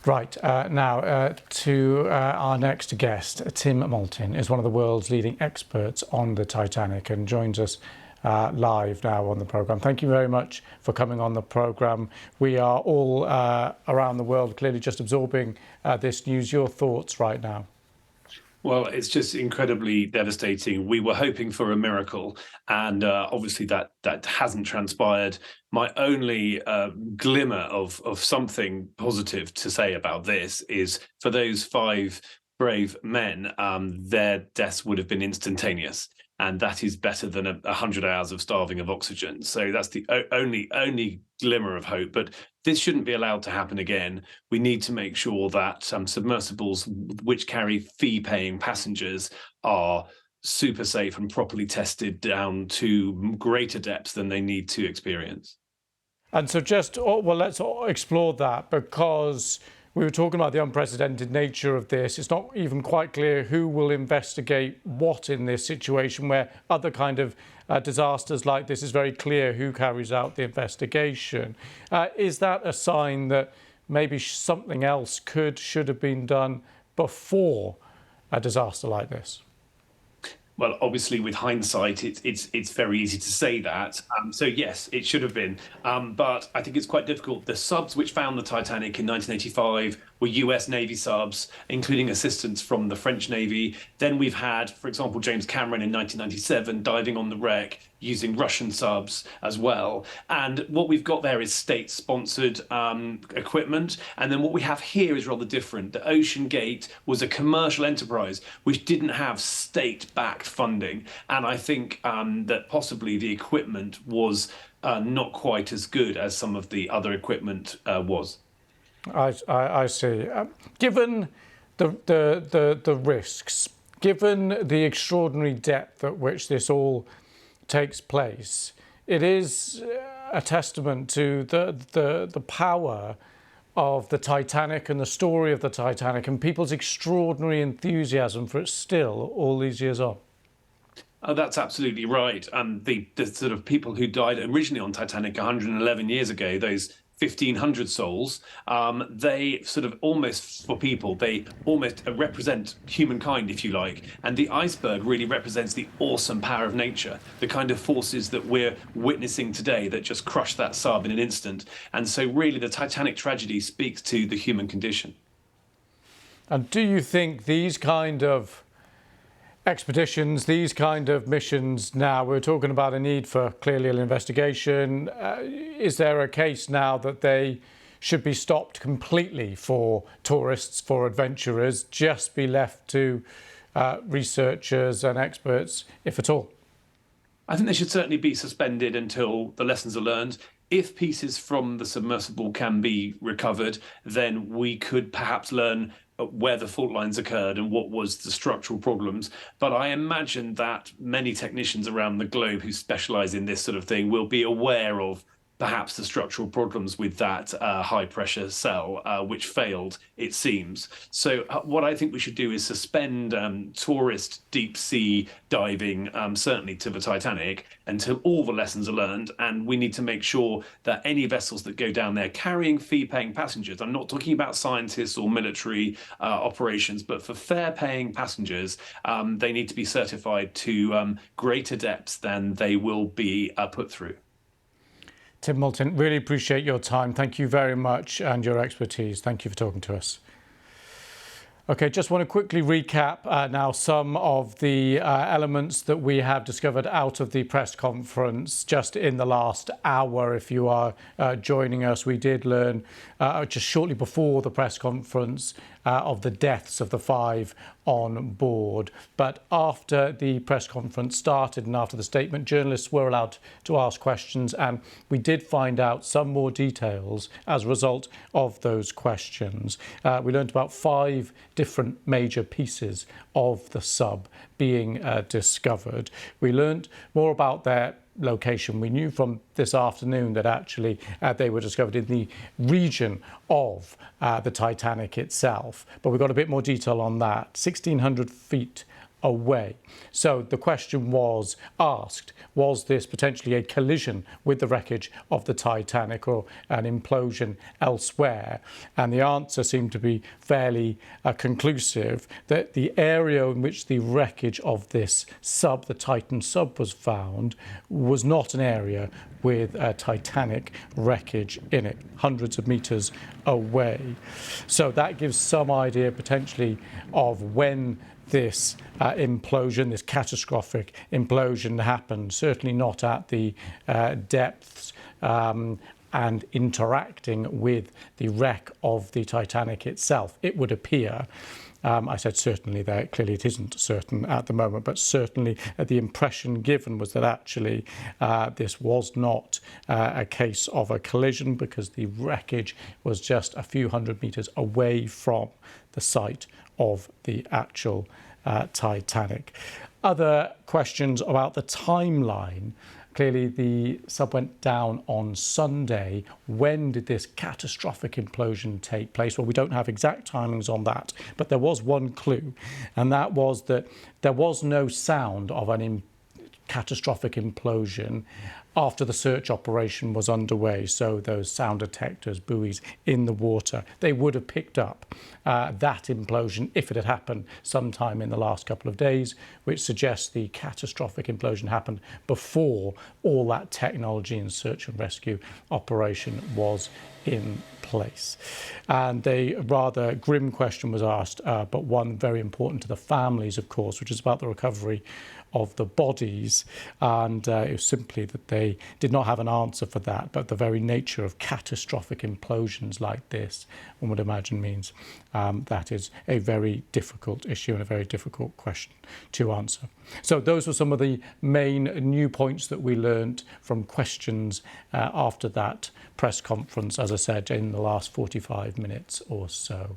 Right, now to our next guest. Tim Moulton is one of the world's leading experts on the Titanic and joins us live now on the programme. Thank you very much for coming on the programme. We are all around the world clearly just absorbing this news. Your thoughts right now? Well, it's just incredibly devastating. We were hoping for a miracle, and obviously that hasn't transpired. My only glimmer of something positive to say about this is for those 5 brave men, their deaths would have been instantaneous. And that is better than 100 hours of starving of oxygen. So that's the only glimmer of hope. But this shouldn't be allowed to happen again. We need to make sure that submersibles which carry fee-paying passengers are super safe and properly tested down to greater depths than they need to experience. And so let's explore that, because we were talking about the unprecedented nature of this. It's not even quite clear who will investigate what in this situation, where other kind of disasters like this is very clear who carries out the investigation. Is that a sign that maybe something else should have been done before a disaster like this? Well, obviously, with hindsight, it's very easy to say that. So yes, it should have been. But I think it's quite difficult. The subs which found the Titanic in 1985 were US Navy subs, including assistance from the French Navy. Then we've had, for example, James Cameron in 1997 diving on the wreck using Russian subs as well. And what we've got there is state-sponsored equipment. And then what we have here is rather different. The Ocean Gate was a commercial enterprise which didn't have state-backed funding. And I think that possibly the equipment was not quite as good as some of the other equipment was. I see. Given the risks, given the extraordinary depth at which this all takes place, it is a testament to the power of the Titanic and the story of the Titanic and people's extraordinary enthusiasm for it still all these years on. Oh, that's absolutely right. The sort of people who died originally on Titanic 111 years ago, those 1,500 souls, they sort of they almost represent humankind, if you like. And the iceberg really represents the awesome power of nature, the kind of forces that we're witnessing today that just crush that sub in an instant. And so really the Titanic tragedy speaks to the human condition. And do you think these kind of expeditions, these kind of missions now, we're talking about a need for clearly an investigation. Is there a case now that they should be stopped completely for tourists, for adventurers, just be left to researchers and experts, if at all? I think they should certainly be suspended until the lessons are learned. If pieces from the submersible can be recovered, then we could perhaps learn where the fault lines occurred and what was the structural problems. But I imagine that many technicians around the globe who specialize in this sort of thing will be aware of perhaps the structural problems with that high pressure cell, which failed, it seems. So what I think we should do is suspend tourist deep sea diving, certainly to the Titanic, until all the lessons are learned. And we need to make sure that any vessels that go down there carrying fee-paying passengers, I'm not talking about scientists or military operations, but for fare-paying passengers, they need to be certified to greater depths than they will be put through. Tim Moulton, really appreciate your time. Thank you very much, and your expertise. Thank you for talking to us. Okay, just want to quickly recap now some of the elements that we have discovered out of the press conference just in the last hour. If you are joining us, we did learn just shortly before the press conference of the deaths of the 5 on board. But after the press conference started and after the statement, journalists were allowed to ask questions, and we did find out some more details as a result of those questions. We learned about 5 different major pieces of the sub being discovered. We learned more about their location. We knew from this afternoon that actually they were discovered in the region of the Titanic itself, but we got a bit more detail on that. 1,600 feet away. So the question was asked, was this potentially a collision with the wreckage of the Titanic or an implosion elsewhere? And the answer seemed to be fairly conclusive, that the area in which the wreckage of this sub, the Titan sub, was found was not an area with a Titanic wreckage in it, hundreds of meters away. So that gives some idea potentially of when this implosion, this catastrophic implosion happened, certainly not at the depths and interacting with the wreck of the Titanic itself. It would appear, I said certainly there, clearly it isn't certain at the moment, but certainly the impression given was that actually this was not a case of a collision, because the wreckage was just a few hundred meters away from the site of the actual Titanic. Other questions about the timeline. Clearly the sub went down on Sunday. When did this catastrophic implosion take place? Well, we don't have exact timings on that, but there was one clue, and that was that there was no sound of an catastrophic implosion after the search operation was underway. So those sound detectors, buoys in the water, they would have picked up that implosion if it had happened sometime in the last couple of days, which suggests the catastrophic implosion happened before all that technology and search and rescue operation was in place. And a rather grim question was asked, but one very important to the families, of course, which is about the recovery of the bodies. And it was simply that they did not have an answer for that, but the very nature of catastrophic implosions like this, one would imagine, means that is a very difficult issue and a very difficult question to answer. So those were some of the main new points that we learned from questions after that press conference, as I said, in the last 45 minutes or so.